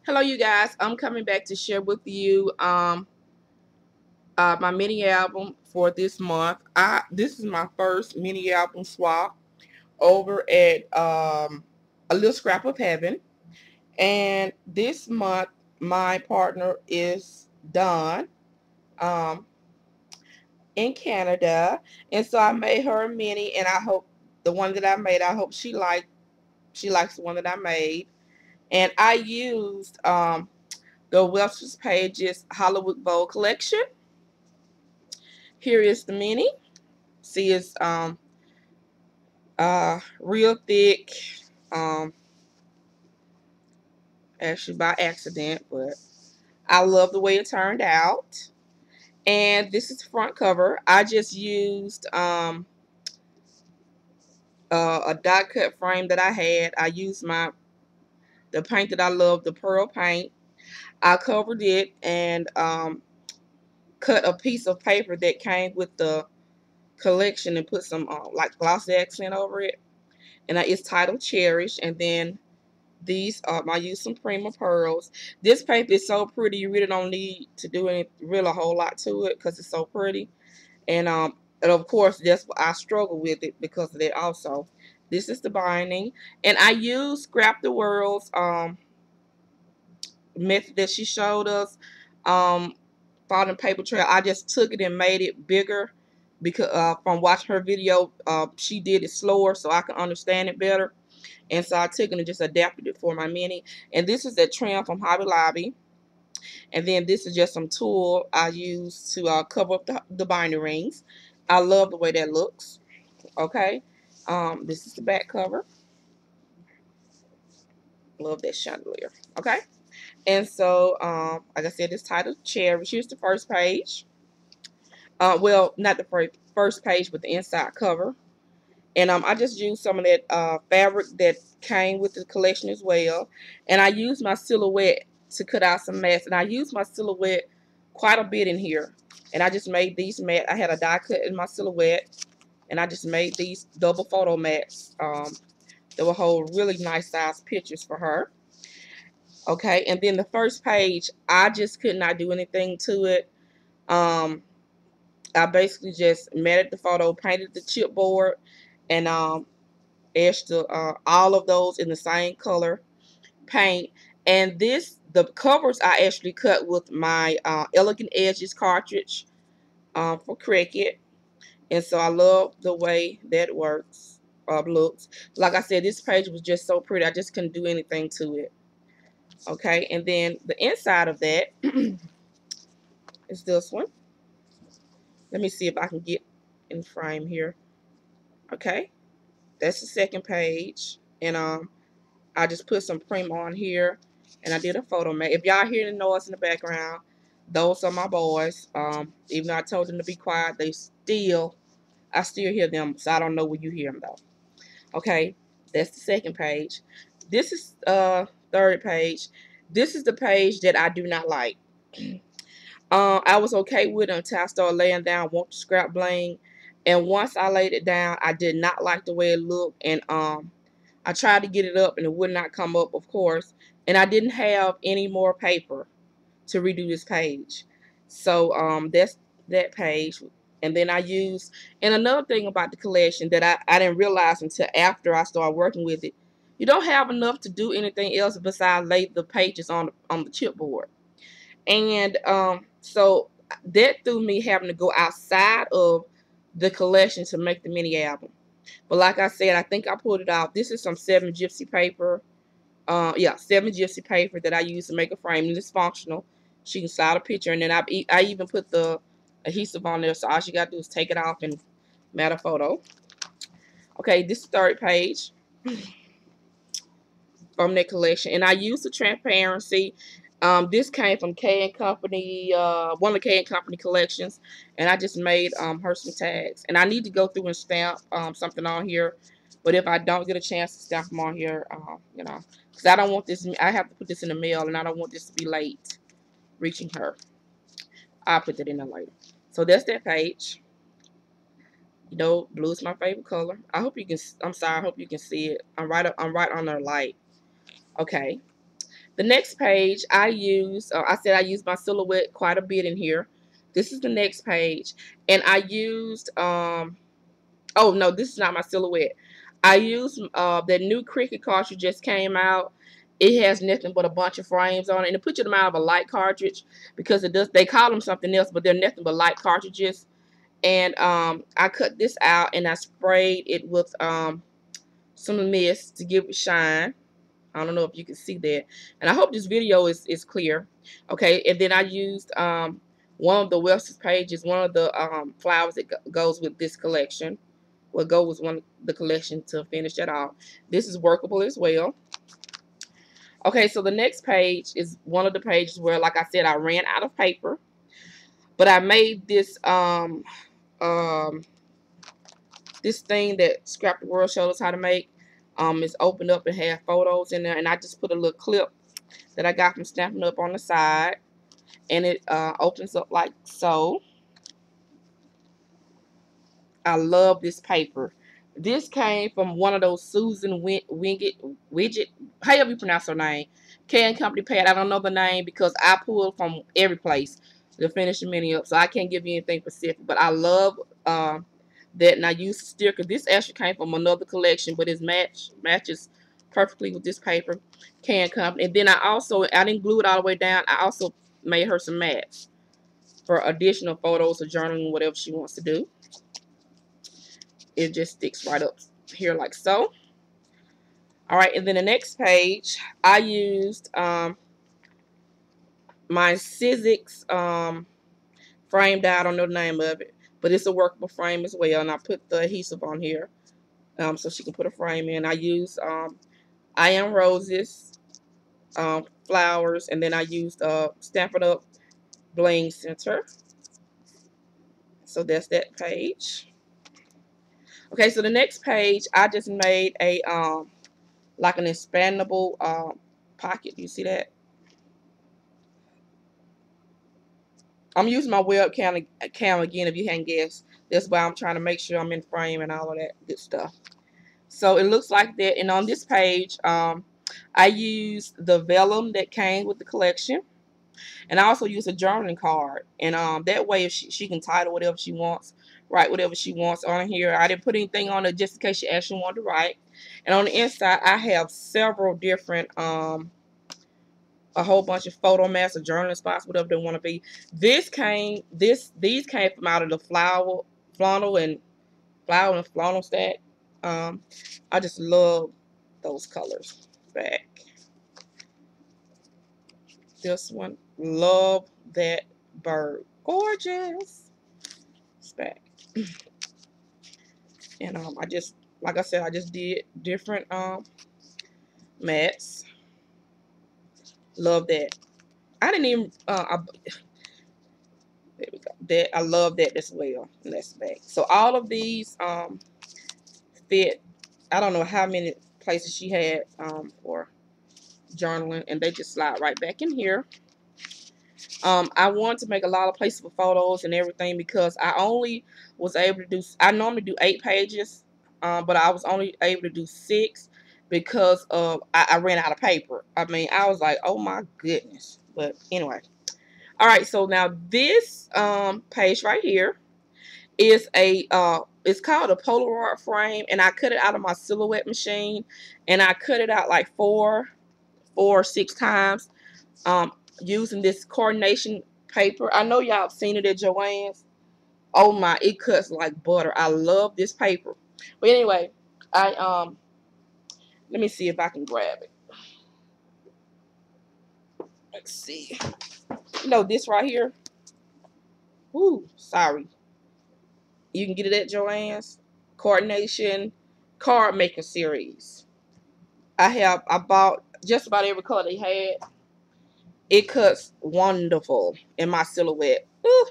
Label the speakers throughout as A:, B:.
A: Hello, you guys. I'm coming back to share with you my mini album for this month. This is my first mini album swap over at A Little Scrap of Heaven, and this month my partner is Dawn um, in Canada, and so I made her a mini, and I hope the one that I made. I hope she likes the one that I made, and I used the Webster's Pages Hollywood Vogue collection. Here is the mini. See, it's real thick. Um, actually by accident, but I love the way it turned out. And this is the front cover. I just used a die cut frame that I had. I used the paint that I love, the pearl paint. I covered it and cut a piece of paper that came with the collection and put some like glossy accent over it. And it's titled Cherish. And then these I use some Prima pearls. This paper is so pretty. You really don't need to do really a whole lot to it because it's so pretty. And of course that's why I struggle with it because of that also. This is the binding, and I use Scrap the World's method that she showed us. Folding paper trail. I just took it and made it bigger because from watching her video, she did it slower so I can understand it better. And so I took it and just adapted it for my mini. And this is a trim from Hobby Lobby. And then this is just some tulle I use to cover up the binder rings. I love the way that looks. Okay. This is the back cover. Love that chandelier. Okay. And so, like I said, it's titled Cherish. Here's the first page. Well, not the first page, but the inside cover. And I just used some of that fabric that came with the collection as well. And I used my silhouette to cut out some mats. And I used my silhouette quite a bit in here. And I just made these mats. I had a die cut in my silhouette. And I just made these double photo mats that will hold really nice size pictures for her. Okay, and then the first page, I just could not do anything to it. I basically just matted the photo, painted the chipboard, and etched all of those in the same color paint. And the covers I actually cut with my Elegant Edges cartridge for Cricut. And so I love the way that works, looks. Like I said, this page was just so pretty. I just couldn't do anything to it. Okay, and then the inside of that is this one. Let me see if I can get in frame here. Okay, that's the second page. And I just put some Prima on here, and I did a photo mat. If y'all hear the noise in the background, those are my boys. Even though I told them to be quiet, I still hear them, so I don't know where you hear them though. Okay, that's the second page. This is third page. This is the page that I do not like. I was okay with it until I started laying down, want to scrap bling, and once I laid it down, I did not like the way it looked, and I tried to get it up and it would not come up, of course. And I didn't have any more paper to redo this page. So that's that page. And then and another thing about the collection that I didn't realize until after I started working with it, you don't have enough to do anything else besides lay the pages on the chipboard. And so that threw me having to go outside of the collection to make the mini album. But like I said, I think I pulled it out. This is some 7 gypsy paper. Yeah, 7 gypsy paper that I use to make a frame. And it's functional. She can slide a picture. And then I even put the adhesive on there. So all she got to do is take it off and mat a photo. Okay, this is the third page from that collection. And I used the transparency. This came from K and Company, one of the K and Company collections, and I just made her some tags. And I need to go through and stamp something on here, but if I don't get a chance to stamp them on here, because I don't want this. I have to put this in the mail, and I don't want this to be late reaching her. I'll put that in there later. So that's that page. You know, blue is my favorite color. I hope you can. I'm sorry. I hope you can see it. I'm right on their light. Okay. The next page I use, I said I used my silhouette quite a bit in here. This is the next page. And I used, oh no, this is not my silhouette. I used the new Cricut cartridge just came out. It has nothing but a bunch of frames on it. And it puts them out of a light cartridge because it does, they call them something else, but they're nothing but light cartridges. And I cut this out and I sprayed it with some mist to give it shine. I don't know if you can see that. And I hope this video is clear. Okay, and then I used one of the Webster pages, one of the flowers that goes with this collection. Will go with one of the collection to finish that off. This is workable as well. Okay, so the next page is one of the pages where, like I said, I ran out of paper. But I made this this thing that Scrap the World showed us how to make. It's opened up and have photos in there, and I just put a little clip that I got from Stampin' Up on the side, and it opens up like so. I love this paper. This came from one of those Susan Widget, however you pronounce her name, Can Company pad. I don't know the name because I pulled from every place to finish the mini up, so I can't give you anything specific. But I love that, and I used a sticker. This actually came from another collection, but it matches perfectly with this paper, Can Company. And then I didn't glue it all the way down. I also made her some mats for additional photos or journaling, whatever she wants to do. It just sticks right up here like so. All right, and then the next page, I used my Sizzix frame die. I don't know the name of it, but it's a workable frame as well. And I put the adhesive on here so she can put a frame in. I used I Am Roses flowers, and then I used Stampin' Up Bling Center. So that's that page. Okay, so the next page, I just made a like an expandable pocket. You see that? I'm using my webcam again, if you hadn't guessed. That's why I'm trying to make sure I'm in frame and all of that good stuff. So it looks like that. And on this page, I used the vellum that came with the collection. And I also used a journaling card. And that way, if she can title whatever she wants, write whatever she wants on here. I didn't put anything on it just in case she actually wanted to write. And on the inside, I have several different a whole bunch of photo mats or journaling spots, whatever they want to be. These came from out of the flannel and flannel stack. I just love those colors. Back. This one, love that bird, gorgeous. It's back. And I just, like I said, I just did different mats. Love that. I didn't even there we go. That I love that as well. And that's back. So all of these fit. I don't know how many places she had for journaling, and they just slide right back in here. I want to make a lot of places for photos and everything because I only was able to do. I normally do 8 pages, but I was only able to do 6 because I ran out of paper. I mean, I was like, oh my goodness. But anyway. All right, so now this page right here is a it's called a Polaroid frame, and I cut it out of my silhouette machine, and I cut it out like 4 or 6 times using this coordination paper. I know y'all have seen it at Joann's. Oh my, it cuts like butter. I love this paper. But anyway, I let me see if I can grab it. Let's see. You know this right here? Ooh, sorry. You can get it at Joann's. Coordination card making series. I bought just about every color they had. It cuts wonderful in my silhouette. Ooh.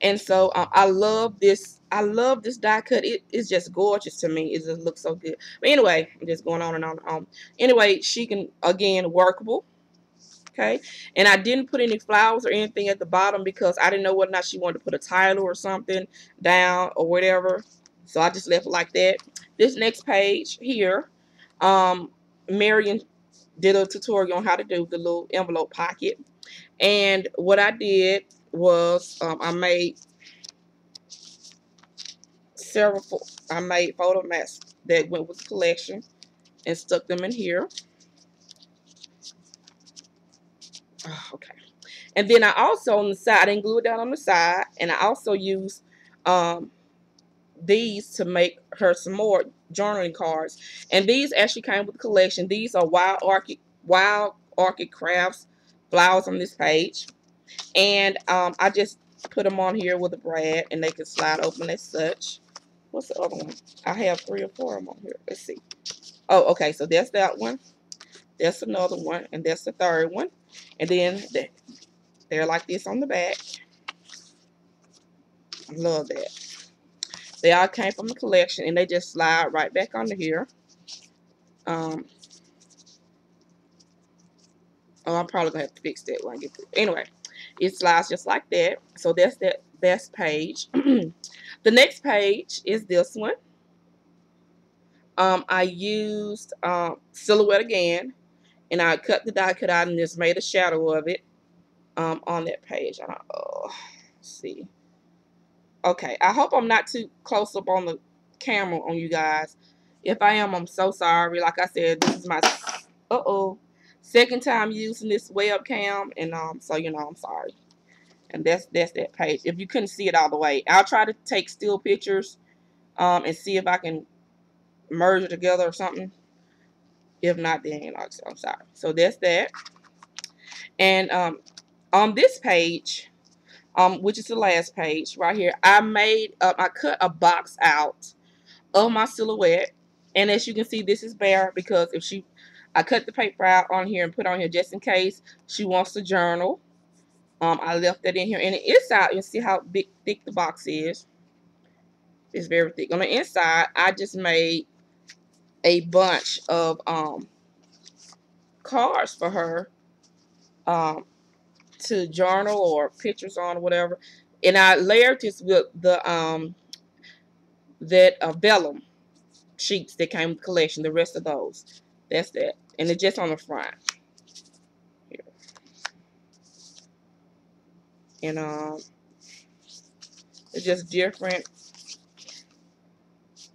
A: And so I love this. I love this die cut. It's just gorgeous to me. It just looks so good. But anyway, I'm just going on and on and on. Anyway, she can, again, workable. Okay, and I didn't put any flowers or anything at the bottom because I didn't know whether or not she wanted to put a title or something down or whatever. So I just left it like that. This next page here, Marion did a tutorial on how to do the little envelope pocket. And what I did was I made I made photo mats that went with the collection and stuck them in here. Okay. And then I also on the side, I didn't glue it down on the side, and I also used these to make her some more journaling cards. And these actually came with the collection. These are Wild Orchid Crafts flowers on this page. And I just put them on here with a brad, and they can slide open as such. What's the other one? I have 3 or 4 of them on here. Let's see. Oh, okay. So that's that one. That's another one, and that's the third one. And then they're like this on the back. I love that. They all came from the collection, and they just slide right back under here. Oh, I'm probably gonna have to fix that when I get through. Anyway, it slides just like that. So that's page. The next page is this one. I used silhouette again, and I cut the die cut out and just made a shadow of it on that page. Let's see. Okay, I hope I'm not too close up on the camera on you guys. If I am, I'm so sorry. Like I said, this is my second time using this webcam, and so you know I'm sorry. And that's that page. If you couldn't see it all the way, I'll try to take still pictures and see if I can merge it together or something. If not, then you know, I'm sorry. So that's that. And on this page, which is the last page right here, I cut a box out of my silhouette, and as you can see, this is bare because I cut the paper out on here and put on here just in case she wants to journal. I left that in here, and the inside, you can see how thick the box is. It's very thick. On the inside, I just made a bunch of cards for her to journal or pictures on or whatever, and I layered this with the vellum sheets that came with the collection. The rest of those, that's that, and it's just on the front here. And it's just different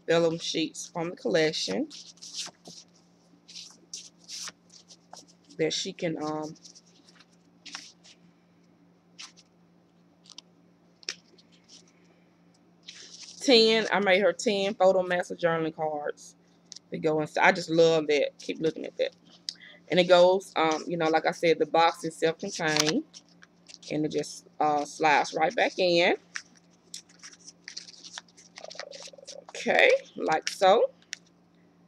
A: vellum sheets from the collection that she can 10. I made her 10 photo master journaling cards to go inside. I just love that. Keep looking at that. And it goes, you know, like I said, the box is self-contained, and it just slides right back in. Okay, like so.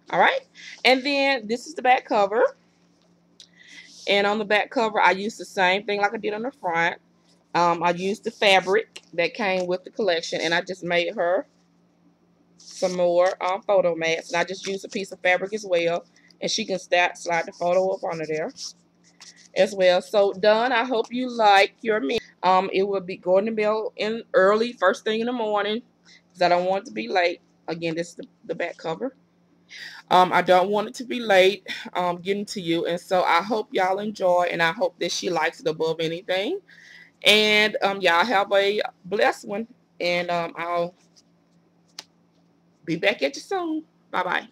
A: All right, and then this is the back cover. And on the back cover, I used the same thing like I did on the front. I used the fabric that came with the collection, and I just made her some more photo mats. And I just used a piece of fabric as well, and she can slide the photo up under there as well. So done. I hope you like your mini. It will be going to mail in early, first thing in the morning, because I don't want it to be late. Again, this is the back cover. I don't want it to be late getting to you, and so I hope y'all enjoy, and I hope that she likes it above anything. And y'all have a blessed one, and I'll be back at you soon. Bye bye.